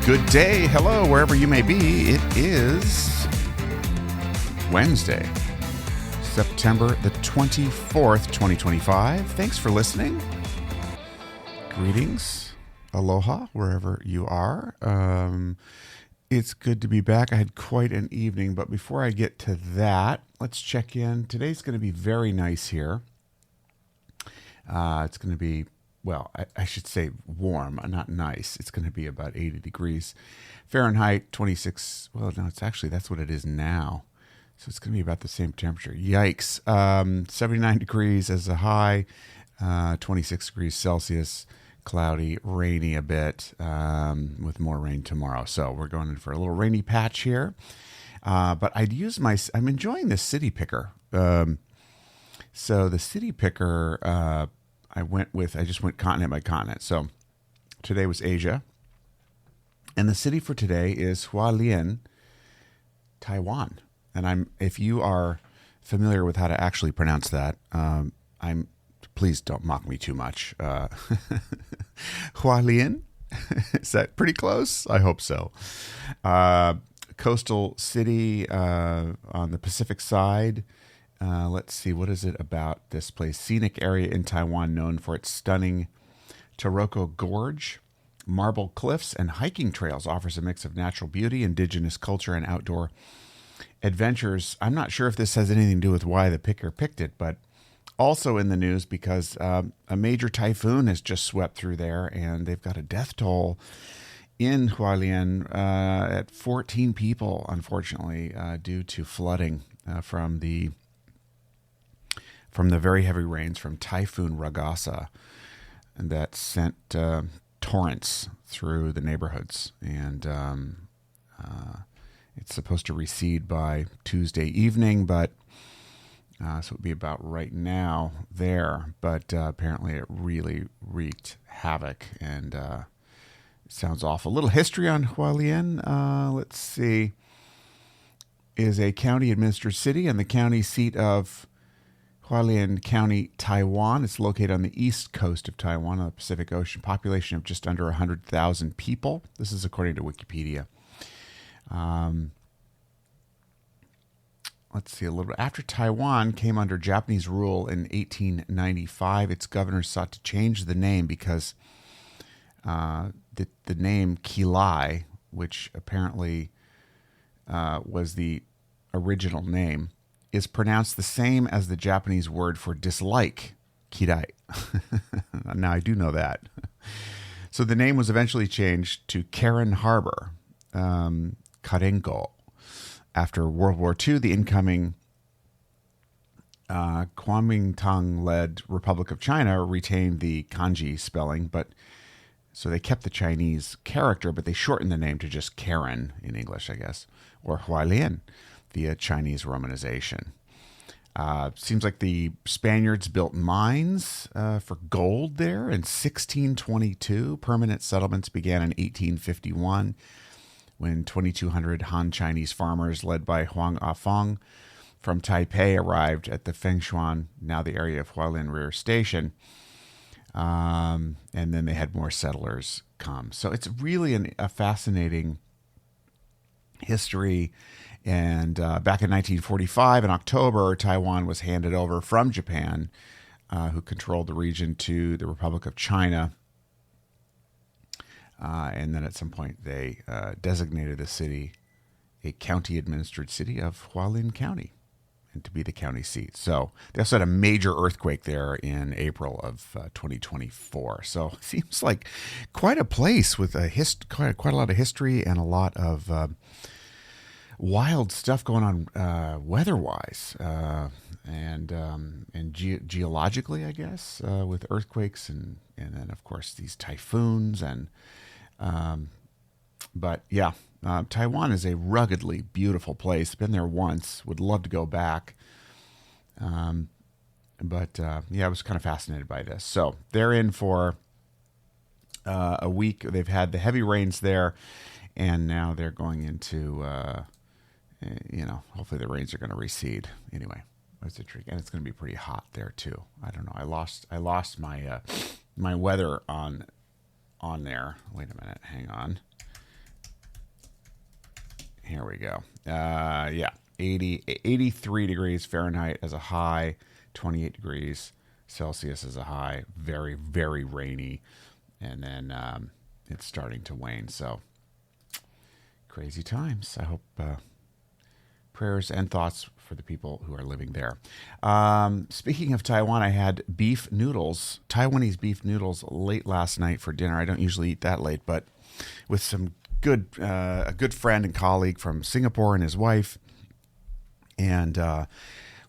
Good day. Hello, wherever you may be. It is Wednesday, September the 24th, 2025. Thanks for listening. Greetings. Aloha, wherever you are. It's good to be back. I had quite an evening, but before I get to that, let's check in. Today's going to be very nice here. It's going to be, well, I should say warm, not nice. It's going to be about 80 degrees Fahrenheit, 26. Well, no, it's actually, that's what it is now. So it's going to be about the same temperature. Yikes. 79 degrees as a high, 26 degrees Celsius, cloudy, rainy a bit, with more rain tomorrow. So we're going in for a little rainy patch here. But I'm enjoying this city picker. So the city picker, I just went continent by continent. So today was Asia. And the city for today is Hualien, Taiwan. And if you are familiar with how to actually pronounce that, please don't mock me too much. Hualien, is that pretty close? I hope so. Coastal city on the Pacific side. Let's see, what is it about this place? Scenic area in Taiwan known for its stunning Taroko Gorge. Marble cliffs and hiking trails, offers a mix of natural beauty, indigenous culture, and outdoor adventures. I'm not sure if this has anything to do with why the picker picked it, but also in the news because a major typhoon has just swept through there, and they've got a death toll in Hualien at 14 people, unfortunately, due to flooding from the very heavy rains from Typhoon Ragasa, and that sent torrents through the neighborhoods. And it's supposed to recede by Tuesday evening, but so it would be about right now there. But apparently it really wreaked havoc, and it sounds awful. A little history on Hualien. Let's see. Is a county-administered city and the county seat of Hualien County, Taiwan. It's located on the east coast of Taiwan on the Pacific Ocean. Population of just under 100,000 people. This is according to Wikipedia. Let's see a little bit. After Taiwan came under Japanese rule in 1895, its governors sought to change the name because the name Kilai, which apparently was the original name, is pronounced the same as the Japanese word for dislike, kirai. Now, I do know that. So the name was eventually changed to Karen Harbor, Karengo. After World War II, the incoming Kuomintang-led Republic of China retained the kanji spelling, so they kept the Chinese character, but they shortened the name to just Karen in English, I guess, or Hualien via Chinese romanization. Seems like the Spaniards built mines for gold there in 1622. Permanent settlements began in 1851 when 2,200 Han Chinese farmers led by Huang Afong from Taipei arrived at the Fengshuan, now the area of Hualien Rear Station. And then they had more settlers come. So it's really a fascinating history. And back in 1945, in October, Taiwan was handed over from Japan, who controlled the region, to the Republic of China. And then at some point, they designated the city a county-administered city of Hualien County, and to be the county seat. So they also had a major earthquake there in April of 2024. So it seems like quite a place with quite a lot of history and a lot of wild stuff going on weather-wise and geologically, I guess, with earthquakes and then, of course, these typhoons. But yeah, Taiwan is a ruggedly beautiful place. Been there once. Would love to go back. But I was kind of fascinated by this. So they're in for a week. They've had the heavy rains there, and now they're going into hopefully the rains are going to recede. Anyway, it's a trick, and it's going to be pretty hot there too. I don't know. I lost my my weather on there. Wait a minute. Hang on. Here we go. Yeah, 83 degrees Fahrenheit as a high, 28 degrees Celsius as a high. Very, very rainy. And then it's starting to wane. So crazy times. I hope prayers and thoughts for the people who are living there. Speaking of Taiwan, I had beef noodles, Taiwanese beef noodles late last night for dinner. I don't usually eat that late, but with some a good friend and colleague from Singapore and his wife. And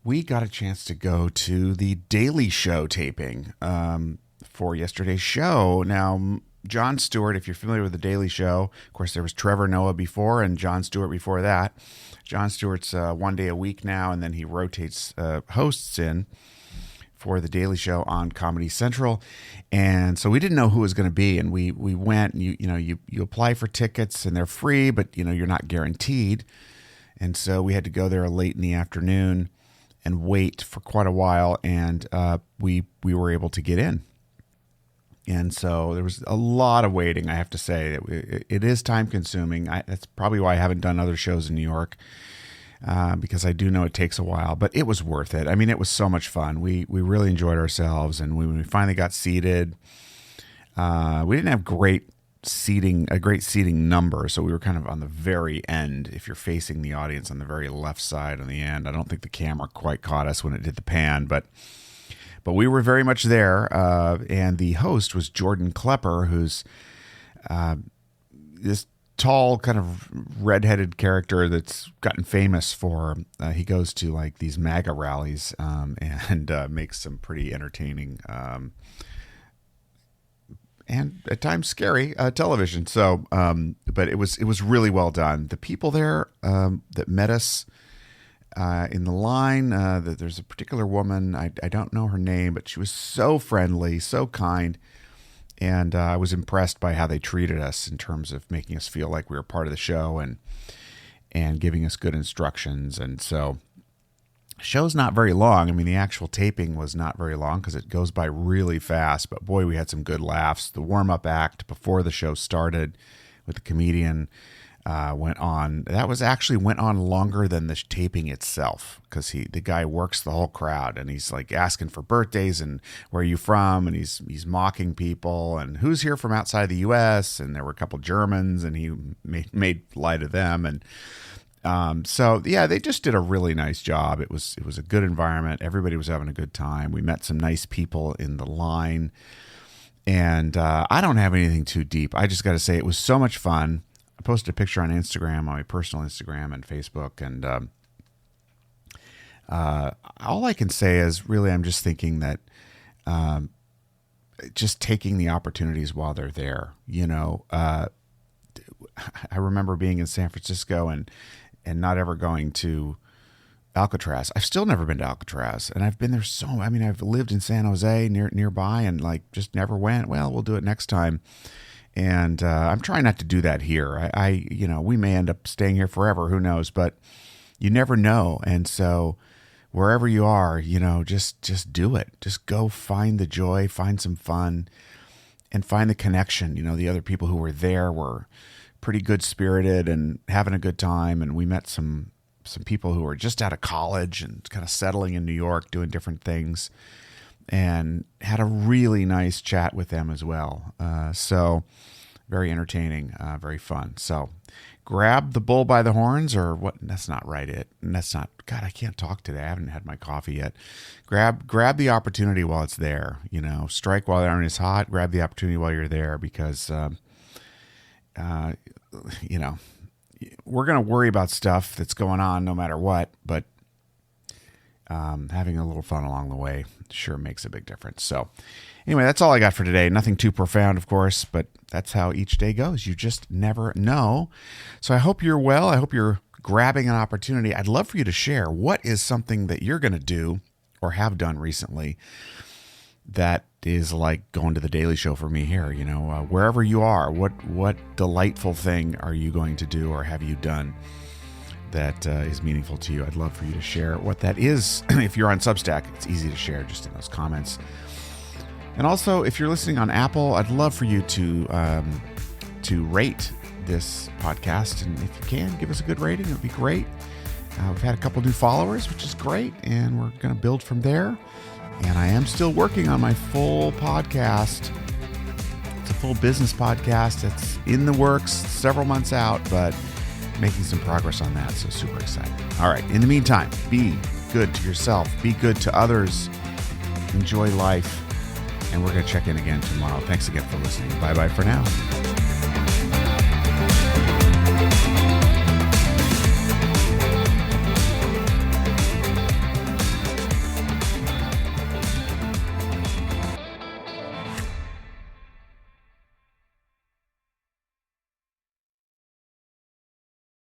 we got a chance to go to the Daily Show taping for yesterday's show. Now, Jon Stewart, if you're familiar with the Daily Show, of course, there was Trevor Noah before and Jon Stewart before that. Jon Stewart's one day a week now, and then he rotates hosts in for the Daily Show on Comedy Central. And so we didn't know who it was going to be, and we went, and you apply for tickets, and they're free, but you're not guaranteed. And so we had to go there late in the afternoon and wait for quite a while, and we were able to get in. And so there was a lot of waiting, I have to say. It is time-consuming. That's probably why I haven't done other shows in New York, because I do know it takes a while. But it was worth it. I mean, it was so much fun. We really enjoyed ourselves, and when we finally got seated, we didn't have a great seating number, so we were kind of on the very end. If you're facing the audience, on the very left side on the end. I don't think the camera quite caught us when it did the pan, but we were very much there, and the host was Jordan Klepper, who's this tall, kind of redheaded character that's gotten famous for, he goes to like these MAGA rallies and makes some pretty entertaining and at times scary television. So, but it was really well done. The people there that met us in the line, that there's a particular woman, I don't know her name, but she was so friendly, so kind, and I was impressed by how they treated us in terms of making us feel like we were part of the show and giving us good instructions. And so the show's not very long. I mean, the actual taping was not very long because it goes by really fast, but boy, we had some good laughs. The warm-up act before the show started with the comedian went on longer than the taping itself, because the guy works the whole crowd, and he's like asking for birthdays and where are you from, and he's mocking people and who's here from outside the U.S., and there were a couple Germans, and he made light of them, and so yeah, they just did a really nice job. It was a good environment. Everybody was having a good time. We met some nice people in the line, and I don't have anything too deep. I just got to say it was so much fun. I posted a picture on Instagram, on my personal Instagram and Facebook, and all I can say is really I'm just thinking that just taking the opportunities while they're there. I remember being in San Francisco and not ever going to Alcatraz. I've still never been to Alcatraz, and I've been there I've lived in San Jose nearby and like just never went. Well, we'll do it next time. And I'm trying not to do that here. We may end up staying here forever. Who knows? But you never know. And so wherever you are, just do it. Just go find the joy, find some fun, and find the connection. The other people who were there were pretty good spirited and having a good time. And we met some people who were just out of college and kind of settling in New York, doing different things, and had a really nice chat with them as well. So very entertaining, very fun. So grab the bull by the horns, or what? That's not right. God, I can't talk today. I haven't had my coffee yet. Grab the opportunity while it's there. Strike while the iron is hot. Grab the opportunity while you're there, because, we're going to worry about stuff that's going on no matter what, but having a little fun along the way sure makes a big difference. So anyway, that's all I got for today. Nothing too profound, of course, but that's how each day goes. You just never know. So I hope you're well. I hope you're grabbing an opportunity. I'd love for you to share what is something that you're going to do or have done recently that is like going to the Daily Show for me here. Wherever you are, what delightful thing are you going to do or have you done that is meaningful to you? I'd love for you to share what that is. If you're on Substack, it's easy to share just in those comments. And also, if you're listening on Apple, I'd love for you to rate this podcast. And if you can, give us a good rating. It would be great. We've had a couple new followers, which is great. And we're going to build from there. And I am still working on my full podcast. It's a full business podcast. It's in the works, several months out, but making some progress on that. So super excited. All right. In the meantime, be good to yourself. Be good to others. Enjoy life. And we're going to check in again tomorrow. Thanks again for listening. Bye-bye for now.